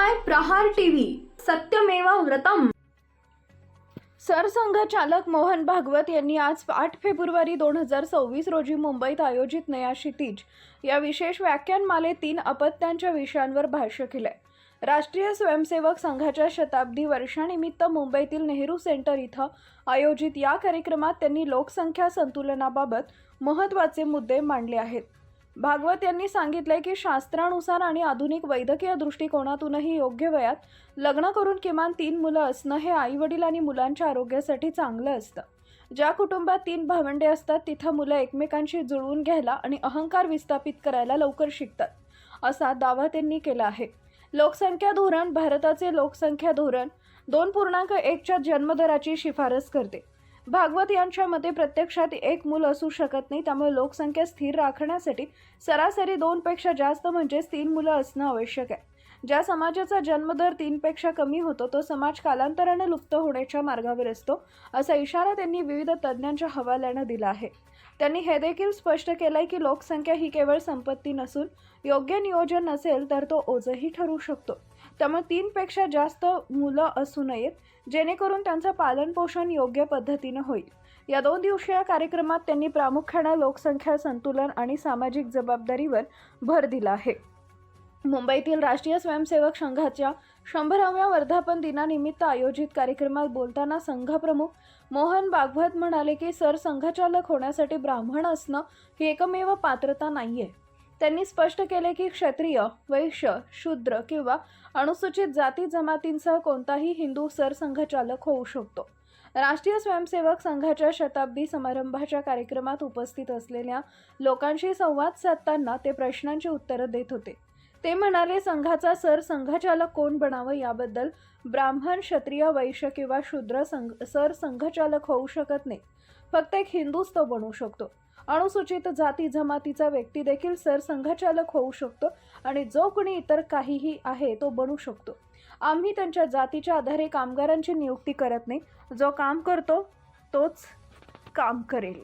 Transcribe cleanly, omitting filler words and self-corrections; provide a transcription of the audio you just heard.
पाहताय प्रहार टीव्ही, सत्यमेव व्रतम। सरसंघचालक मोहन भागवत यांनी आज 8 फेब्रुवारी 2026 रोजी मुंबईत आयोजित नया क्षितिज या विशेष व्याख्यानमालेत 3 अपत्यांच्या विषयांवर भाष्य केले। राष्ट्रीय स्वयंसेवक संघाच्या शताब्दी वर्षानिमित्त मुंबईतील नेहरू सेंटर इथं आयोजित या कार्यक्रमात त्यांनी लोकसंख्या संतुलनाबाबत महत्त्वाचे मुद्दे मांडले आहेत। भागवत यांनी सांगितले की शास्त्रानुसार आणि आधुनिक वैद्यकीय दृष्टिकोनातूनही योग्य वयात लग्न करून किमान 3 मुलं असणं हे आईवडील आणि मुलांच्या आरोग्यासाठी चांगलं असतं। ज्या कुटुंबात 3 भावंडे असतात तिथं मुलं एकमेकांशी जुळवून घ्यायला आणि अहंकार विस्थापित करायला लवकर शिकतात, असा दावा त्यांनी केला आहे। लोकसंख्या धोरण भारताचे लोकसंख्या धोरण 2.1च्या जन्मदराची शिफारस करते। भागवत यांच्या मते प्रत्यक्षात 1 मूल असू शकत नाही, त्यामुळे लोकसंख्या स्थिर राखण्यासाठी सरासरी 2 पेक्षा जास्त म्हणजे 3 मुलं असणं आवश्यक आहे। ज्या समाजाचा जन्मदर 3 पेक्षा कमी होतो तो समाज कालांतराने लुप्त होण्याच्या मार्गावर असतो, असा इशारा त्यांनी विविध तज्ज्ञांच्या हवाल्याने दिला आहे। त्यांनी हे देखील स्पष्ट केलंय की लोकसंख्या ही केवळ संपत्ती नसून योग्य नियोजन नसेल तर तो ओझंही ठरू शकतो। त्यामुळे 3 पेक्षा जास्त मुलं असू नयेत, जेणेकरून त्यांचं पालनपोषण योग्य पद्धतीने होईल। या 2 दिवसीय कार्यक्रमात त्यांनी प्रामुख्याने लोकसंख्या संतुलन आणि सामाजिक जबाबदारीवर भर दिला आहे। मुंबईतील राष्ट्रीय स्वयंसेवक संघाच्या 100व्या वर्धापन दिनानिमित्त आयोजित कार्यक्रमात बोलताना संघप्रमुख मोहन भागवत म्हणाले की सरसंघचालक होण्यासाठी ब्राह्मण असणं ही एकमेव पात्रता नाहीये। त्यांनी स्पष्ट केले की क्षत्रिय, वैश्य, शूद्र किंवा अनुसूचित जाती जमातींसह कोणताही हिंदू सरसंघचालक होऊ शकतो। राष्ट्रीय स्वयंसेवक संघाच्या शताब्दी समारंभाच्या कार्यक्रमात उपस्थित असलेल्या लोकांशी संवाद साधताना ते प्रश्नांची उत्तरे देत होते। ते म्हणाले, संघाचा सरसंघचालक कोण बनावं याबद्दल ब्राह्मण, क्षत्रिय, वैश्य किंवा शूद्र सरसंघचालक होऊ शकत नाही। फक्त एक हिंदूच तो बनू शकतो। अनुसूचित जाती जमातीचा व्यक्ती देखील सरसंघचालक होऊ शकतो आणि जो कोणी इतर काहीही आहे तो बनू शकतो। आम्ही त्यांच्या जातीच्या आधारे कामगारांची नियुक्ती करत नाही, जो काम करतो तोच काम करेल।